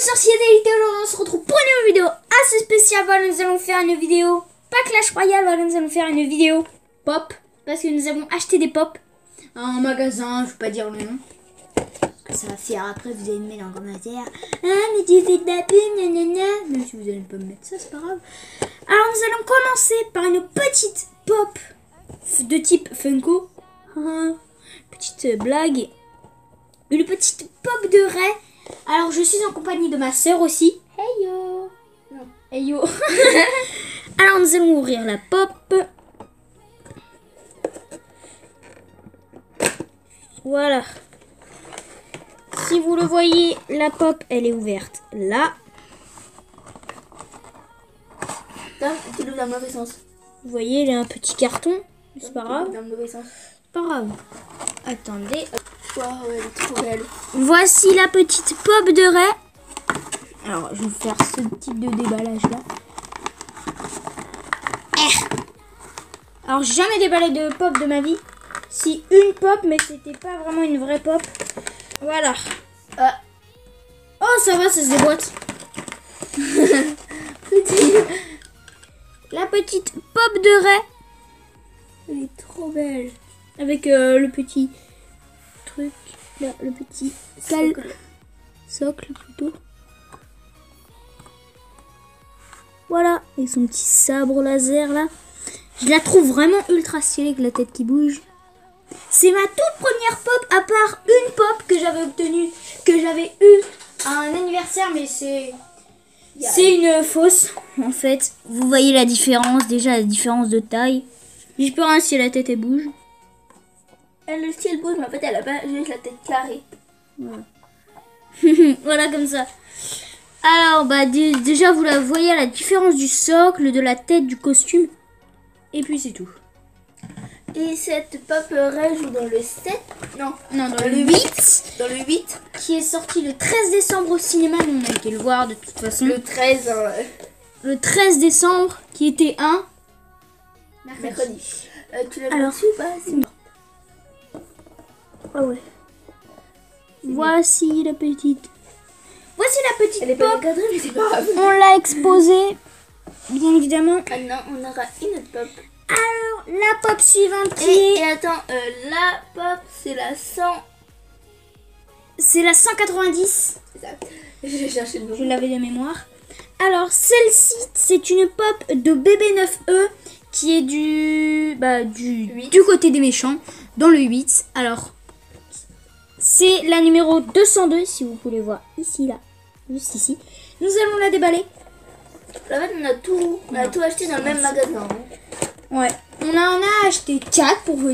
sorciers d'élite, aujourd'hui on se retrouve pour une nouvelle vidéo assez spéciale. Voilà, nous allons faire une vidéo, pas Clash Royale, voilà, nous allons faire une vidéo pop. Parce que nous avons acheté des pop à un magasin, je ne vais pas dire le nom. Ça va faire après, vous allez me mettre en commentaire. Ah, mais tu fais de la pub, nanana. Même si vous n'allez pas me mettre ça, c'est pas grave. Alors nous allons commencer par une petite pop de type Funko. Petite blague. Une petite pop de Ray. Alors je suis en compagnie de ma soeur aussi. Hey yo. Non. Hey yo. Alors nous allons ouvrir la pop. Voilà. Si vous le voyez, la pop elle est ouverte là. Tu l'ouvres dans le mauvais sens. Vous voyez, il y a un petit carton. C'est pas grave. Dans le mauvais sens. C'est pas grave. Attendez. Waouh, elle est trop belle. Voici la petite pop de Ray. Alors, je vais faire ce type de déballage là. Alors, j'ai jamais déballé de pop de ma vie. Si, une pop, mais c'était pas vraiment une vraie pop. Voilà. Oh, ça va, ça se déboîte. La petite pop de Ray. Elle est trop belle. Avec le petit truc, là, le petit socle plutôt. Voilà, et son petit sabre laser là. Je la trouve vraiment ultra stylée avec la tête qui bouge. C'est ma toute première pop, à part une pop que j'avais obtenue, que j'avais eue à un anniversaire, mais c'est une fausse en fait. Vous voyez la différence, déjà la différence de taille. Je peux rien si la tête elle bouge. Elle, le style bouge, mais en fait, elle a pas juste la tête carrée. Voilà. Voilà comme ça. Alors, bah déjà, vous la voyez la différence du socle, de la tête, du costume. Et puis, c'est tout. Et cette pop Ray joue dans le 7. Non, Dans le 8. Dans le 8. Qui est sorti le 13 décembre au cinéma. Nous, on a été le voir de toute façon. Le 13. Le 13 décembre, qui était un mercredi. Tu l'as Alors, reçu ou pas? C'est bon. Ah ouais. Voici la petite. Voici la petite Elle est pas pop. encadrée, mais c'est pas grave. On l'a exposée, bien évidemment. Ah non, on aura une autre pop. Alors, la pop suivante qui est... Et attends, la pop, c'est la 100. C'est la 190. C'est ça. Je vais chercher le nom. Je l'avais de mémoire. Alors, celle-ci, c'est une pop de BB9E qui est du côté des méchants, dans le 8. Alors, c'est la numéro 202, si vous voulez voir ici, là, juste ici. Nous allons la déballer. En fait, on a tout acheté dans le même magasin. Ouais. On en a acheté 4 pour vous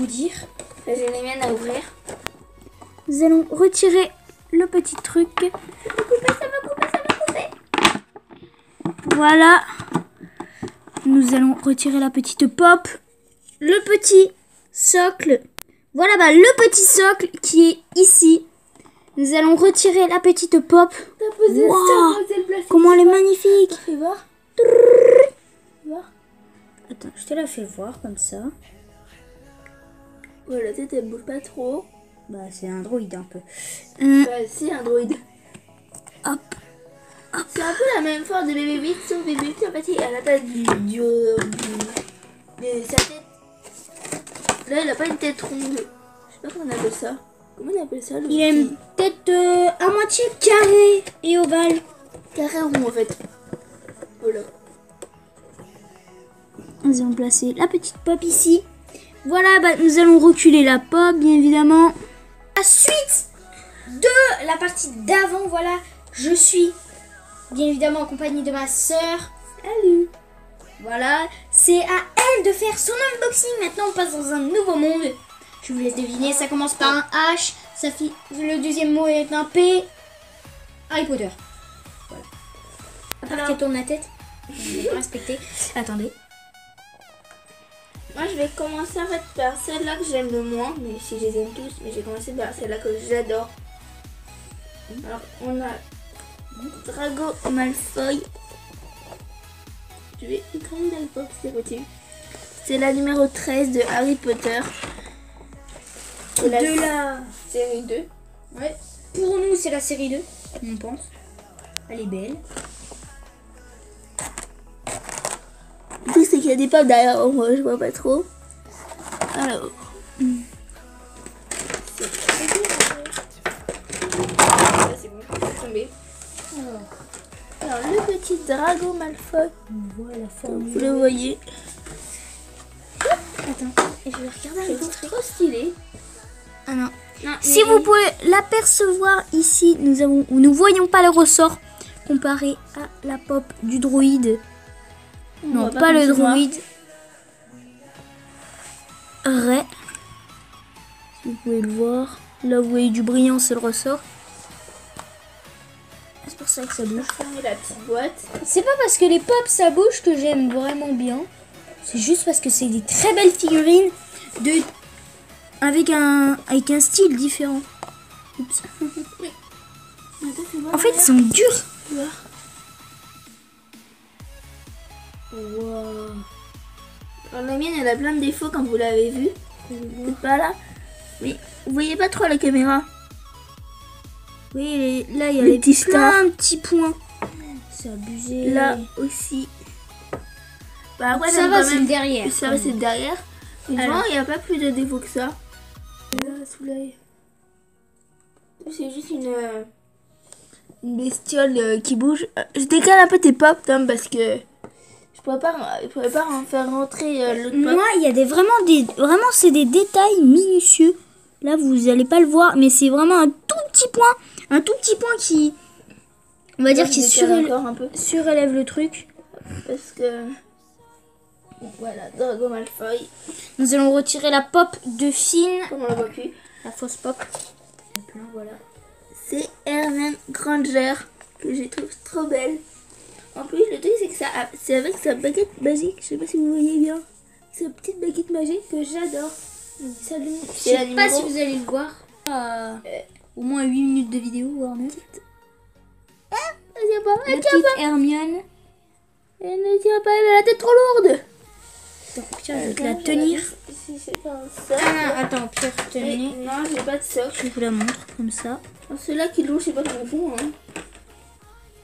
dire. Là, j'ai les miennes à ouvrir. Nous allons retirer le petit truc. Ça va couper. Voilà. Nous allons retirer la petite pop. Le petit socle. Voilà, le petit socle qui est ici. Nous allons retirer la petite pop. T'as posé le plastique. Comment elle est magnifique. Fais voir. Attends, je te la fais voir comme ça. Ouais, la tête, elle bouge pas trop. Bah, c'est un droïde un peu. C'est un droïde. Hop. C'est un peu la même forme de BB-8, sauf BB-8, en fait, elle a pas sa tête. Là, elle a pas une tête ronde. Je sais pas comment on appelle ça. Comment on appelle ça? Il a une tête à moitié carrée et ovale. Carré rond, en fait. Voilà. Nous allons placer la petite pop ici. Voilà, nous allons reculer la pop, bien évidemment. La suite de la partie d'avant, voilà. Je suis bien évidemment en compagnie de ma soeur. Salut. Voilà, c'est à elle de faire son unboxing. Maintenant, on passe dans un nouveau monde. Je vous laisse deviner, ça commence par un H. Le deuxième mot est un P. Harry Potter. Voilà. À part qu'elle tourne la tête. Je vais pas respecter. Attendez. Moi, je vais commencer en fait par celle-là que j'aime le moins, mais si je les aime tous, mais j'ai commencé par celle-là que j'adore. Alors, on a Drago Malfoy. Je vais écraser la box, c'est possible. C'est la numéro 13 de Harry Potter. De la série 2. Ouais. Pour nous, c'est la série 2, on pense. Elle est belle. Le truc c'est qu'il y a des pop derrière, moi je vois pas trop. Alors. C'est bon, c'est tombé. Alors le petit Drago Malfoy. Voilà, Vous le voyez. Attends, et je vais regarder C'est un truc. trop stylé. Ah non. Non, Si vous pouvez l'apercevoir ici, nous voyons pas le ressort comparé à la pop du droïde. Non, pas le droïde. Ray. Si vous pouvez le voir. Là, vous voyez du brillant, c'est le ressort. C'est pour ça que ça bouge. Fermer la petite boîte. C'est pas parce que les pops ça bouge que j'aime vraiment bien. C'est juste parce que c'est des très belles figurines avec un style différent. Oups. En fait, ils sont durs. Wow. Alors la mienne elle a plein de défauts comme vous l'avez vu. C'est pas là. Mais vous voyez pas trop la caméra. Oui, là, il y a Les petits plein de petits points. C'est abusé. Là aussi. Bah après, ça va, c'est le derrière. Ça va, c'est le derrière. Mais Alors. devant, il n'y a pas plus de défauts que ça. Là, sous l'œil. C'est juste une bestiole qui bouge. Je décale un peu tes pop, Tom, parce que je pourrais pas en faire rentrer l'autre pop. Moi, il y a vraiment, c'est des détails minutieux. Là, vous allez pas le voir, mais c'est vraiment un tout petit point qui, on va dire, qui encore un peu. surélève le truc. Parce que voilà, Drago Malfoy. Nous allons retirer la pop de Finn, Comme on la voit plus. la fausse pop. Voilà. C'est Hermione Granger que je trouve trop belle. En plus, le truc c'est que c'est avec sa baguette magique. Je sais pas si vous voyez bien. Sa petite baguette magique que j'adore. Ça lui. Je sais pas si vous allez le voir. Au moins 8 minutes de vidéo, voire mieux. Elle tient pas. La Elle tient petite pas. Hermione. Elle ne tient pas. Elle a la tête trop lourde. Tiens, je vais te la tenir. Si c'est pas un socle. Ah, attends, Pierre, tenez. Non, j'ai pas de socle. Je vous la montre comme ça. Ceux-là qui l'ont, je sais pas comment ils font. Hein.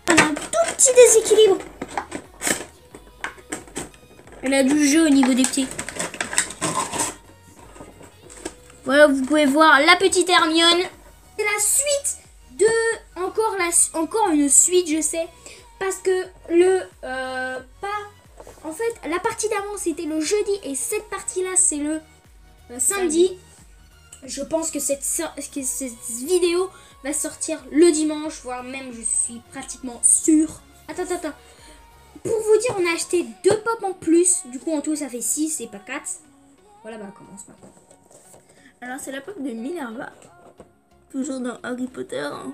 Elle a un tout petit déséquilibre. Elle a du jeu au niveau des pieds. Voilà, vous pouvez voir la petite Hermione. C'est la suite de... Encore une suite, je sais. Parce que en fait, la partie d'avant, c'était le jeudi. Et cette partie-là, c'est le samedi. Je pense que cette vidéo va sortir le dimanche. Voire même, je suis pratiquement sûre. Attends. Pour vous dire, on a acheté 2 pop en plus. Du coup, en tout, ça fait 6 et pas 4. Voilà, bah, on commence maintenant. Alors, c'est la pop de Minerva. Toujours dans Harry Potter. Hein.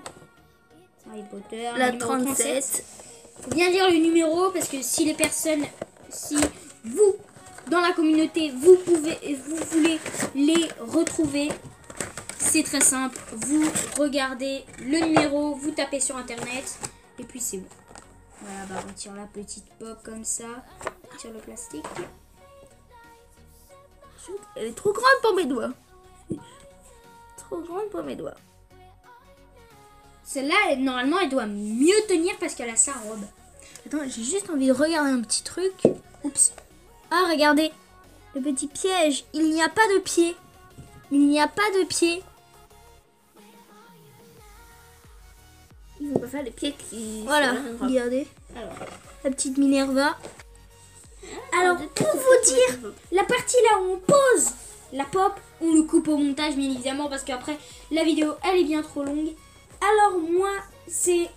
Harry Potter, La numéro 37. Faut bien dire le numéro parce que si vous, dans la communauté, vous voulez les retrouver, c'est très simple. Vous regardez le numéro, vous tapez sur internet et puis c'est bon. Voilà, bah on tire la petite pop comme ça. On tire le plastique. Elle est trop grande pour mes doigts. Trop grande pour mes doigts. Celle-là, normalement, elle doit mieux tenir parce qu'elle a sa robe. Attends, j'ai juste envie de regarder un petit truc. Oups. Ah, regardez. Le petit piège. Il n'y a pas de pied. Il n'y a pas de pied. Il faut pas faire les pieds qui... Voilà, regardez. Alors, la petite Minerva. Alors, pour vous dire, la partie là où on pose la pop, on le coupe au montage, bien évidemment, parce qu'après, la vidéo, elle est bien trop longue. Alors, moi, c'est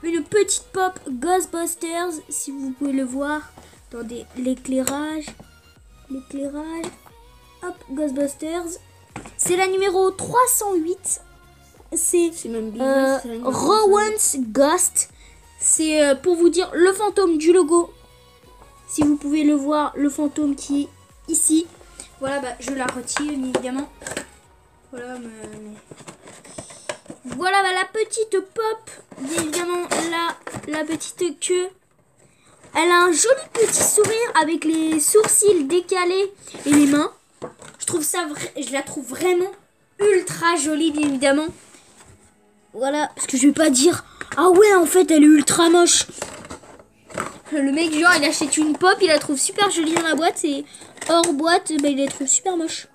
une petite pop Ghostbusters, si vous pouvez le voir. Attendez, l'éclairage. Hop, Ghostbusters. C'est la numéro 308. C'est même bien. Rowan's Ghost. C'est pour vous dire le fantôme du logo. Si vous pouvez le voir, le fantôme qui est ici. Voilà, bah, je la retire, bien évidemment. Voilà, voilà bah, la petite pop. Bien évidemment, la petite queue. Elle a un joli petit sourire avec les sourcils décalés et les mains. Je la trouve vraiment ultra jolie, bien évidemment. Voilà, parce que je vais pas dire Ah ouais, en fait, elle est ultra moche. Le mec, genre, il achète une pop, il la trouve super jolie dans la boîte et hors boîte, bah, il la trouve super moche.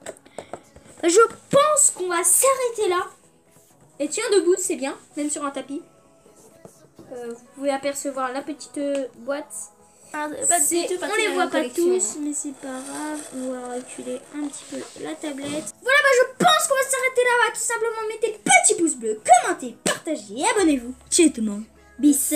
Je pense qu'on va s'arrêter là. Et tiens debout, c'est bien, même sur un tapis. Vous pouvez apercevoir la petite boîte. Ah, On les voit pas tous, mais c'est pas grave. On va reculer un petit peu la tablette. Voilà, bah, je pense qu'on va s'arrêter là. Tout simplement, mettez le petit pouce bleu, commentez, partagez et abonnez-vous. Ciao tout le monde. Bis.